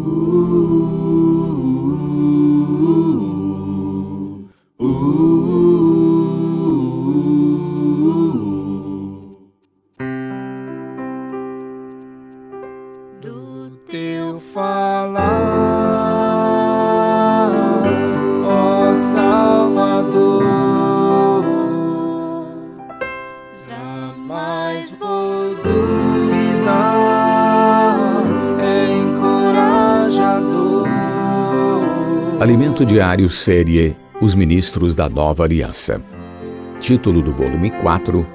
Do teu falar, ó Salvador, jamais vou duvidar, é encorajador. Alimento Diário, série Os Ministros da Nova Aliança. Título do volume 4,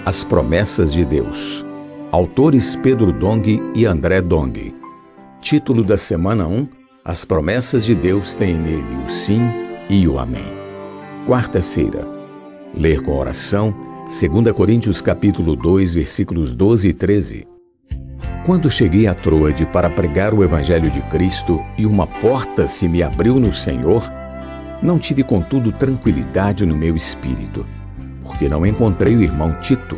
As Promessas de Deus. Autores Pedro Dong e André Dong. Título da semana 1, As Promessas de Deus têm nele o sim e o amém. Quarta-feira. Ler com oração, 2 Coríntios capítulo 2, versículos 12 e 13. Quando cheguei a Troade para pregar o Evangelho de Cristo e uma porta se me abriu no Senhor, não tive contudo tranquilidade no meu espírito, porque não encontrei o irmão Tito.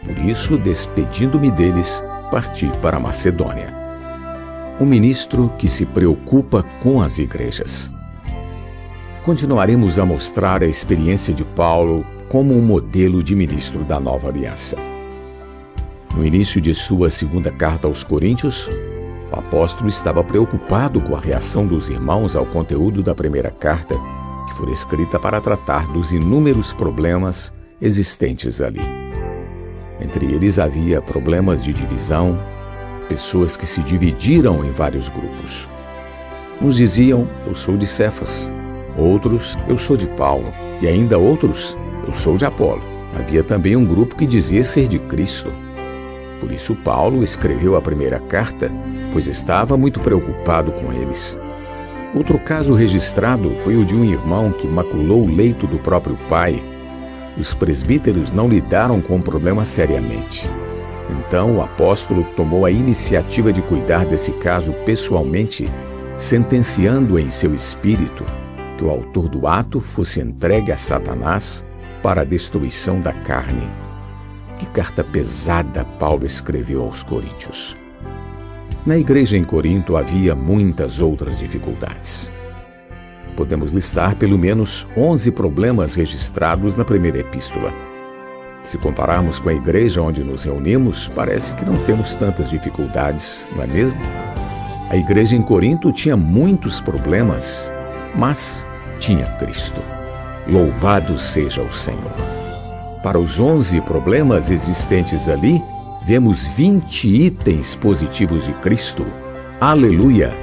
Por isso, despedindo-me deles, parti para a Macedônia. Um ministro que se preocupa com as igrejas. Continuaremos a mostrar a experiência de Paulo como um modelo de ministro da Nova Aliança. No início de sua segunda carta aos Coríntios, o apóstolo estava preocupado com a reação dos irmãos ao conteúdo da primeira carta, que foi escrita para tratar dos inúmeros problemas existentes ali. Entre eles havia problemas de divisão, pessoas que se dividiram em vários grupos. Uns diziam, eu sou de Cefas, outros, eu sou de Paulo, e ainda outros, eu sou de Apolo. Havia também um grupo que dizia ser de Cristo. Por isso Paulo escreveu a primeira carta, pois estava muito preocupado com eles. Outro caso registrado foi o de um irmão que maculou o leito do próprio pai. Os presbíteros não lidaram com o problema seriamente. Então o apóstolo tomou a iniciativa de cuidar desse caso pessoalmente, sentenciando em seu espírito que o autor do ato fosse entregue a Satanás para a destruição da carne. Que carta pesada Paulo escreveu aos Coríntios. Na igreja em Corinto havia muitas outras dificuldades. Podemos listar pelo menos 11 problemas registrados na primeira epístola. Se compararmos com a igreja onde nos reunimos, parece que não temos tantas dificuldades, não é mesmo? A igreja em Corinto tinha muitos problemas, mas tinha Cristo. Louvado seja o Senhor! Para os 11 problemas existentes ali, vemos 20 itens positivos de Cristo. Aleluia!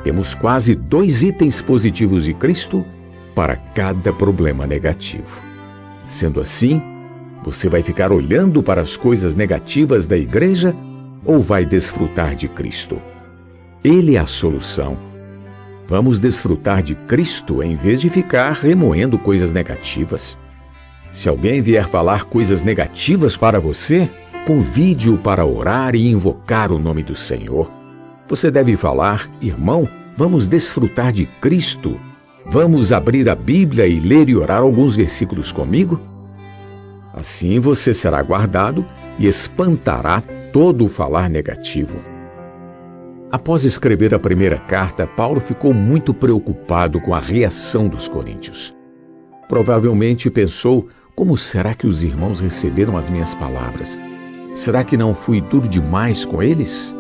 Temos quase 2 itens positivos de Cristo para cada problema negativo. Sendo assim, você vai ficar olhando para as coisas negativas da igreja ou vai desfrutar de Cristo? Ele é a solução. Vamos desfrutar de Cristo em vez de ficar remoendo coisas negativas. Se alguém vier falar coisas negativas para você, convide-o para orar e invocar o nome do Senhor. Você deve falar, irmão, vamos desfrutar de Cristo. Vamos abrir a Bíblia e ler e orar alguns versículos comigo? Assim você será guardado e espantará todo o falar negativo. Após escrever a primeira carta, Paulo ficou muito preocupado com a reação dos coríntios. Provavelmente pensou, como será que os irmãos receberam as minhas palavras? Será que não fui duro demais com eles?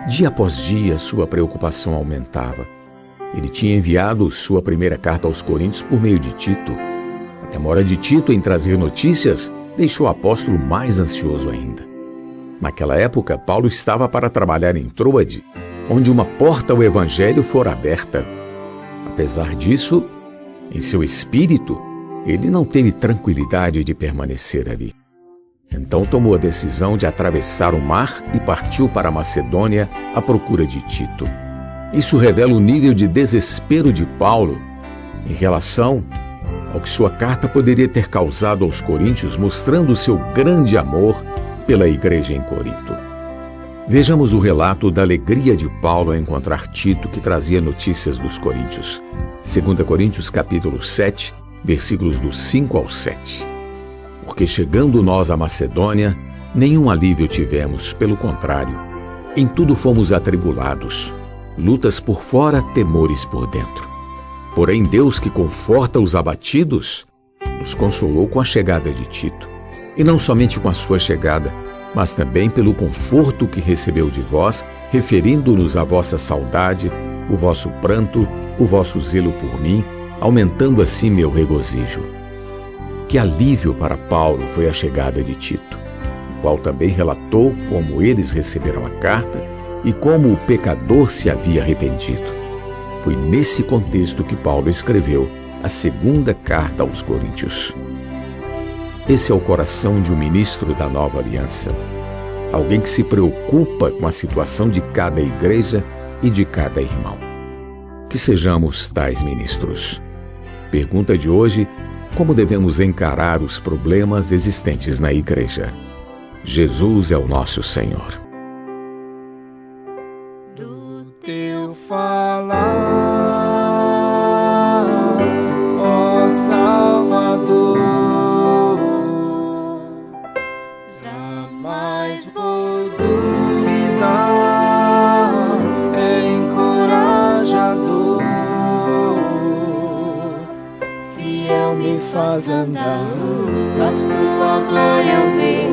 Dia após dia, sua preocupação aumentava. Ele tinha enviado sua primeira carta aos Coríntios por meio de Tito. A demora de Tito em trazer notícias deixou o apóstolo mais ansioso ainda. Naquela época, Paulo estava para trabalhar em Troade, onde uma porta ao Evangelho fora aberta. Apesar disso, em seu espírito, ele não teve tranquilidade de permanecer ali. Então tomou a decisão de atravessar o mar e partiu para a Macedônia à procura de Tito. Isso revela o nível de desespero de Paulo em relação ao que sua carta poderia ter causado aos coríntios, mostrando seu grande amor pela igreja em Corinto. Vejamos o relato da alegria de Paulo ao encontrar Tito, que trazia notícias dos coríntios. 2 Coríntios capítulo 7, versículos do 5 ao 7. Porque chegando nós à Macedônia, nenhum alívio tivemos, pelo contrário. Em tudo fomos atribulados, lutas por fora, temores por dentro. Porém, Deus, que conforta os abatidos, nos consolou com a chegada de Tito. E não somente com a sua chegada, mas também pelo conforto que recebeu de vós, referindo-nos à vossa saudade, o vosso pranto, o vosso zelo por mim, aumentando assim meu regozijo. Que alívio para Paulo foi a chegada de Tito, o qual também relatou como eles receberam a carta e como o pecador se havia arrependido. Foi nesse contexto que Paulo escreveu a segunda carta aos Coríntios. Esse é o coração de um ministro da nova aliança. Alguém que se preocupa com a situação de cada igreja e de cada irmão. Que sejamos tais ministros. Pergunta de hoje: como devemos encarar os problemas existentes na igreja? Jesus é o nosso Senhor. Do teu falar, ó Salvador, jamais vou duvidar, é encorajador, fiel me faz andar, faz tua glória eu ver,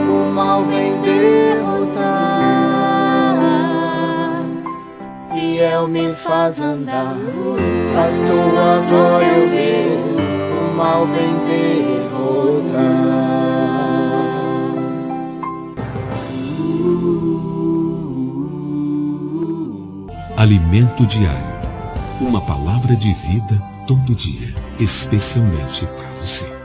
o mal vem derrotar. Fiel me faz andar, faz tua glória eu ver, o mal vem derrotar. Alimento diário. Uma palavra de vida todo dia, especialmente para você.